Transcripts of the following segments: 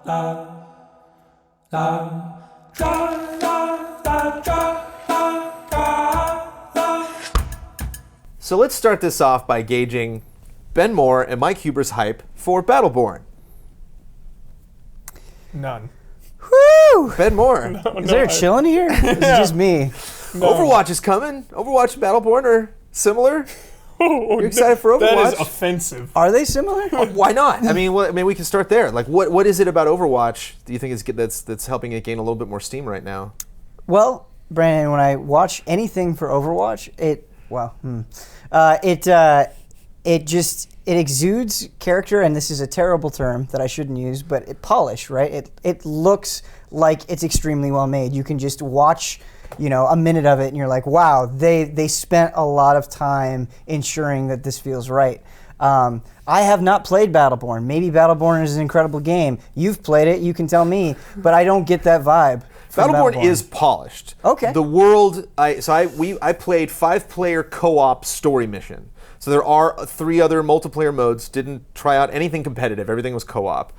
So let's start this off by gauging Ben Moore and Mike Huber's hype for Battleborn. None. Woo! Ben Moore. Is there a chill in here? Is it just me? No. Overwatch is coming. Overwatch and Battleborn are similar. You're excited for Overwatch? That is offensive. Are they similar? Why not? I mean, we can start there. Like, what is it about Overwatch do you think is that's helping it gain a little bit more steam right now? Well, Brandon, when I watch anything for Overwatch, it exudes character, and this is a terrible term that I shouldn't use, but polish, right? It looks like it's extremely well made. You can just watch, a minute of it, and you're like, wow, they spent a lot of time ensuring that this feels right. I have not played Battleborn. Maybe Battleborn is an incredible game. You've played it, you can tell me, but I don't get that vibe. Battleborn is polished. Okay. The world, I played 5-player co-op story mission. So there are 3 other multiplayer modes. Didn't try out anything competitive. Everything was co-op.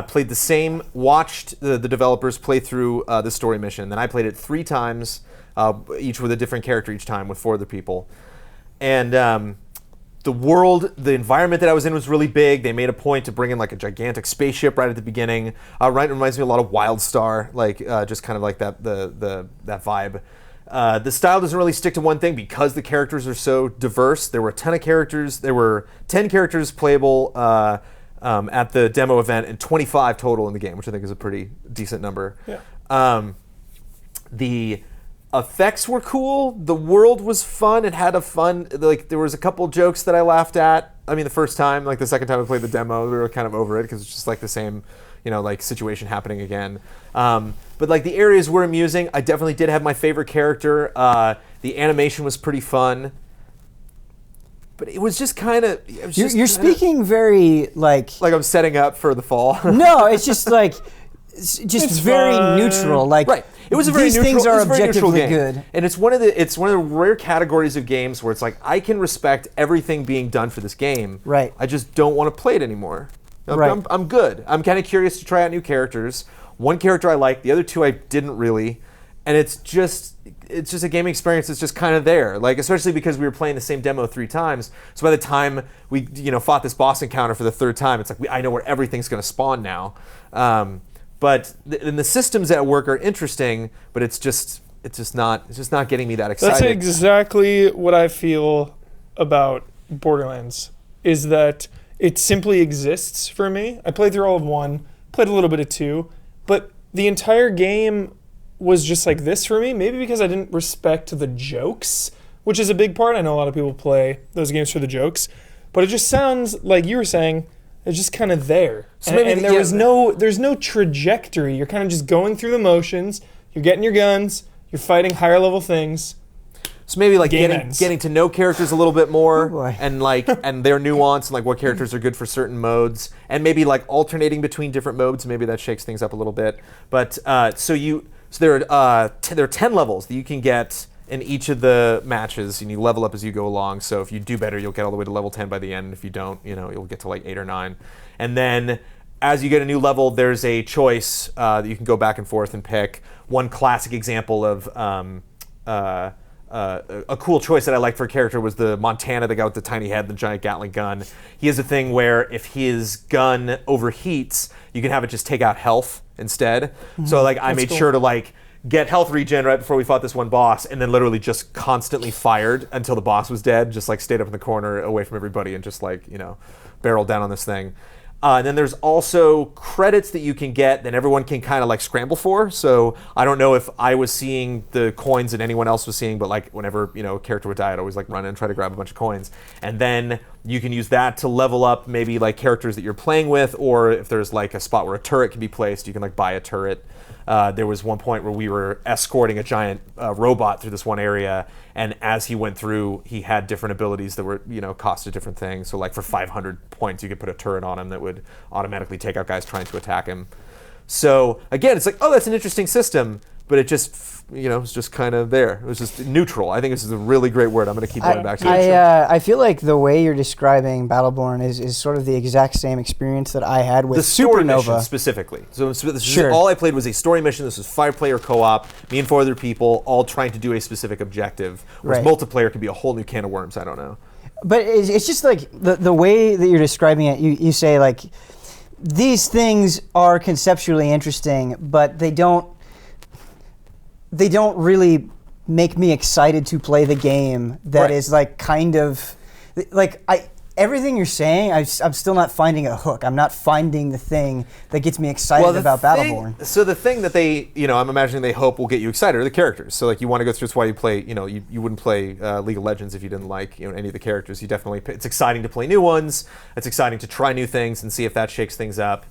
Played the same, watched the developers play through the story mission. Then I played it 3 times, each with a different character each time with 4 other people. And the world, the environment that I was in was really big. They made a point to bring in like a gigantic spaceship right at the beginning. Right, it reminds me a lot of WildStar, like just kind of like that that vibe. The style doesn't really stick to one thing because the characters are so diverse. There were a ton of characters. There were 10 characters playable at the demo event and 25 total in the game, which I think is a pretty decent number. Yeah. The effects were cool. The world was fun. It had there was a couple jokes that I laughed at. I mean, the first time, like the second time I played the demo, we were kind of over it because it's just like the same, like situation happening again. But like the areas were amusing. I definitely did have my favorite character. The animation was pretty fun. But it was just kind of... You're speaking very like... Like I'm setting up for the fall. No, it's just like... It's very fun. Neutral. Like, right. It was a very these neutral, things are objectively game. good. And it's one of the rare categories of games where it's like, I can respect everything being done for this game. Right. I just don't want to play it anymore. Right. I'm good. I'm kind of curious to try out new characters. One character I like, the other 2 I didn't really. And it's just a gaming experience that's just kind of there. Like, especially because we were playing the same demo 3 times. So by the time we, fought this boss encounter for the 3rd time, it's like I know where everything's going to spawn now. But the systems at work are interesting, but it's just not getting me that excited. That's exactly what I feel about Borderlands, is that it simply exists for me. I played through all of 1, played a little bit of 2, but the entire game was just like this for me, maybe because I didn't respect the jokes, which is a big part. I know a lot of people play those games for the jokes, but it just sounds like you were saying, it's just kind of there. So and there's no trajectory. You're kind of just going through the motions. You're getting your guns. You're fighting higher level things. So maybe like Game getting to know characters a little bit more, boy. and their nuance and like what characters are good for certain modes, and maybe like alternating between different modes. Maybe that shakes things up a little bit. But so there are 10 levels that you can get in each of the matches, and you level up as you go along. So if you do better, you'll get all the way to level 10 by the end. If you don't, you'll get to like 8 or 9. And then as you get a new level, there's a choice that you can go back and forth and pick. One classic example of a cool choice that I liked for a character was the Montana, the guy with the tiny head, the giant Gatling gun. He has a thing where if his gun overheats, you can have it just take out health instead. Mm-hmm. So like I made sure to like get health regen right before we fought this one boss, and then literally just constantly fired until the boss was dead, just like stayed up in the corner away from everybody and just like, barreled down on this thing. And then there's also credits that you can get that everyone can kind of like scramble for. So I don't know if I was seeing the coins that anyone else was seeing, but like whenever, a character would die, I'd always like run in and try to grab a bunch of coins. And then you can use that to level up maybe like characters that you're playing with, or if there's like a spot where a turret can be placed, you can like buy a turret. There was one point where we were escorting a giant robot through this one area, and as he went through, he had different abilities that were, costed different things. So like for 500 points, you could put a turret on him that would automatically take out guys trying to attack him. So again, it's like, oh, that's an interesting system, but it just, was just kind of there. It was just neutral. I think this is a really great word. I'm going to keep going back to it. I feel like the way you're describing Battleborn is sort of the exact same experience that I had with the story Supernova. mission specifically. So all I played was a story mission. This was 5-player co-op, me and 4 other people, all trying to do a specific objective. Whereas multiplayer could be a whole new can of worms. I don't know. But it's just like the way that you're describing it. You say like these things are conceptually interesting, but they don't really make me excited to play the game. That is like kind of like everything you're saying, I'm still not finding a hook. I'm not finding the thing that gets me excited about Battleborn. So the thing that they, I'm imagining they hope will get you excited are the characters. So like you want to go through, that's why you play, you wouldn't play League of Legends if you didn't like, any of the characters. You definitely, it's exciting to play new ones. It's exciting to try new things and see if that shakes things up.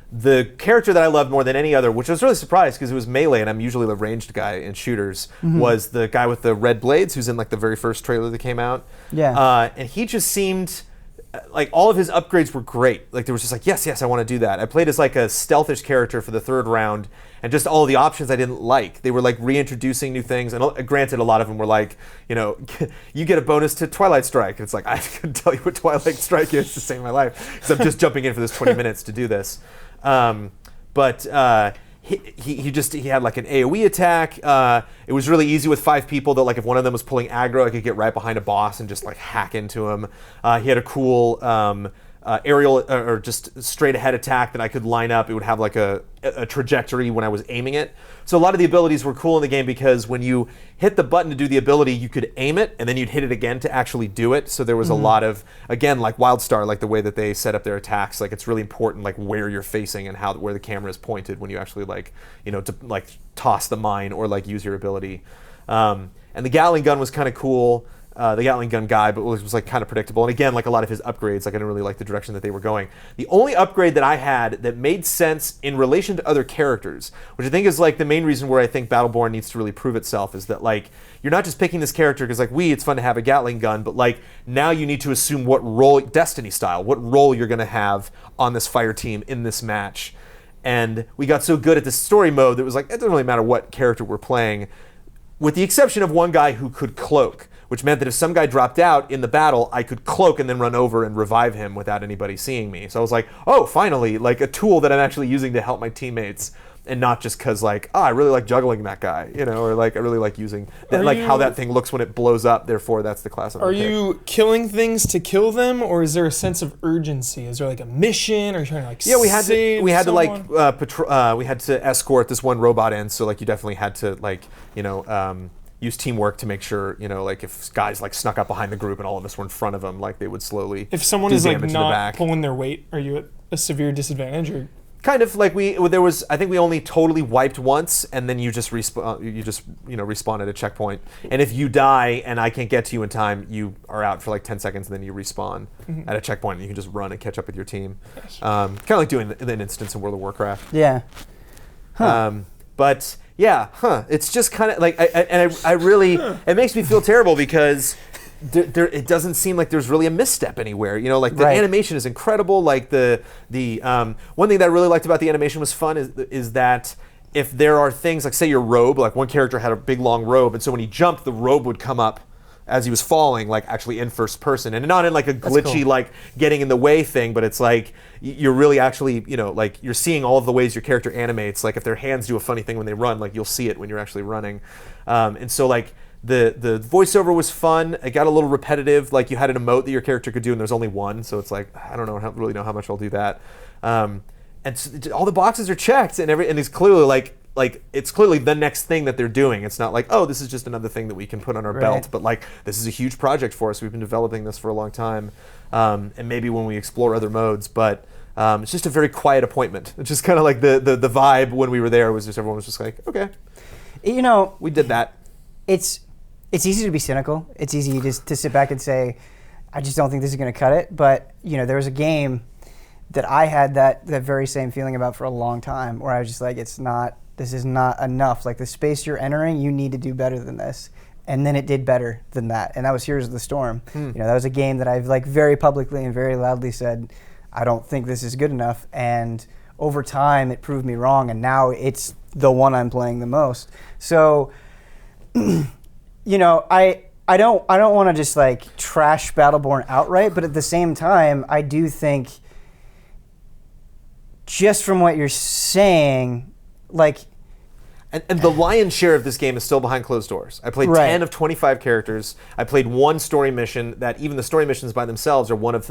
The character that I loved more than any other, which I was really surprised because it was melee and I'm usually the ranged guy in shooters, was the guy with the red blades who's in like the very first trailer that came out. Yeah. And he just seemed like all of his upgrades were great. Like there was just like, yes, I want to do that. I played as like a stealthish character for the 3rd round, and just all the options I didn't like. They were like reintroducing new things, and granted, a lot of them were like, you get a bonus to Twilight Strike. And it's like, I couldn't tell you what Twilight Strike is to save my life because I'm just jumping in for this 20 minutes to do this. He had like an AoE attack. It was really easy with 5 people that like if one of them was pulling aggro, I could get right behind a boss and just like hack into him. He had a cool aerial or just straight ahead attack that I could line up. It would have like a trajectory when I was aiming it. So a lot of the abilities were cool in the game because when you hit the button to do the ability, you could aim it and then you'd hit it again to actually do it. So there was a lot of, again, like WildStar, like the way that they set up their attacks, like it's really important like where you're facing and where the camera is pointed when you actually like, to like toss the mine or like use your ability. And the Gatling gun was kind of cool. The Gatling gun guy, but was like kind of predictable. And again, like a lot of his upgrades, like I didn't really like the direction that they were going. The only upgrade that I had that made sense in relation to other characters, which I think is like the main reason where I think Battleborn needs to really prove itself, is that like you're not just picking this character because like it's fun to have a Gatling gun, but like now you need to assume what role, Destiny style, what role you're going to have on this fire team in this match. And we got so good at this story mode that it was like it doesn't really matter what character we're playing, with the exception of one guy who could cloak, which meant that if some guy dropped out in the battle, I could cloak and then run over and revive him without anybody seeing me. So I was like, oh, finally, like a tool that I'm actually using to help my teammates, and not just because like, I really like juggling that guy, or like I really like using that, like how that thing looks when it blows up. Therefore, that's the class I'm gonna pick. Are you killing things to kill them, or is there a sense of urgency? Is there like a mission, or are you trying to like we had someone? we had to escort this one robot in, so like you definitely had to like use teamwork to make sure, like if guys like snuck up behind the group and all of us were in front of them, like they would slowly. If someone is like not pulling their weight, are you at a severe disadvantage? Or kind of like I think we only totally wiped once, and then you just respawn at a checkpoint. And if you die and I can't get to you in time, you are out for like 10 seconds, and then you respawn at a checkpoint, and you can just run and catch up with your team. Kind of like doing an instance in World of Warcraft. Yeah. But yeah, it's just kind of like, I really, it makes me feel terrible because it doesn't seem like there's really a misstep anywhere. Like the animation is incredible. Like the one thing that I really liked about the animation was fun is that if there are things like, say your robe, like one character had a big long robe, and so when he jumped, the robe would come up as he was falling, like actually in first person, and not in like a glitchy like getting in the way thing, but it's like you're really actually, like you're seeing all of the ways your character animates. Like if their hands do a funny thing when they run, like you'll see it when you're actually running. And so like the voiceover was fun. It got a little repetitive. Like you had an emote that your character could do, and there's only one, so it's like I don't really know how much I'll do that. And so all the boxes are checked, and it's clearly like it's clearly the next thing that they're doing. It's not like, oh, this is just another thing that we can put on our belt, but like this is a huge project for us. We've been developing this for a long time, and maybe when we explore other modes, but it's just a very quiet appointment. It's just kind of like the vibe when we were there was just everyone was just like, okay, we did that. It's easy to be cynical. It's easy just to sit back and say, I just don't think this is going to cut it. But there was a game that I had that very same feeling about for a long time, where I was just like, this is not enough. Like the space you're entering, you need to do better than this. And then it did better than that. And that was Heroes of the Storm. That was a game that I've like very publicly and very loudly said, I don't think this is good enough. And over time, it proved me wrong. And now it's the one I'm playing the most. So, you know, I don't want to just like trash Battleborn outright, but at the same time, I do think, just from what you're saying, like. And the lion's share of this game is still behind closed doors. I played 10 of 25 characters. I played one story mission. That even the story missions by themselves are one of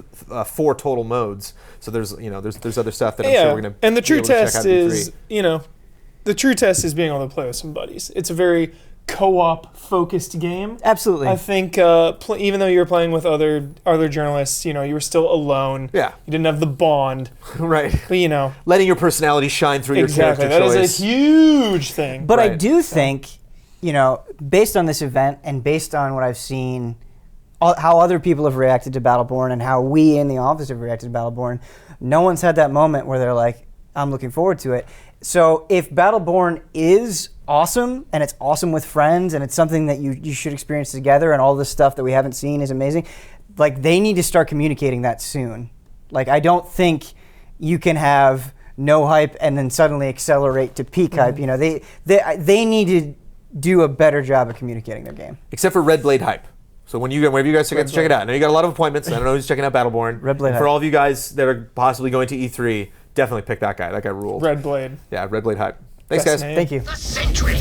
4 total modes. So there's other stuff that I'm sure we're gonna. And the true test is, E3. The true test is being able to play with some buddies. It's a very co-op focused game. Absolutely. I think even though you were playing with other journalists, you were still alone. Yeah. You didn't have the bond. Right. But letting your personality shine through your character that choice. is a huge thing. But Right. I do think, based on this event and based on what I've seen, how other people have reacted to Battleborn and how we in the office have reacted to Battleborn, no one's had that moment where they're like, I'm looking forward to it. So if Battleborn is awesome and it's awesome with friends and it's something that you should experience together and all this stuff that we haven't seen is amazing, like they need to start communicating that soon. Like I don't think you can have no hype and then suddenly accelerate to peak hype. They need to do a better job of communicating their game. Except for Red Blade hype. So whenever you guys check it out, I know you got a lot of appointments. I don't know who's checking out Battleborn. Red Blade For hype. all of you guys that are possibly going to E3, definitely pick that guy. That guy ruled. Red Blade. Yeah, Red Blade hype. Thanks, Best guys. name. Thank you. The Sentry.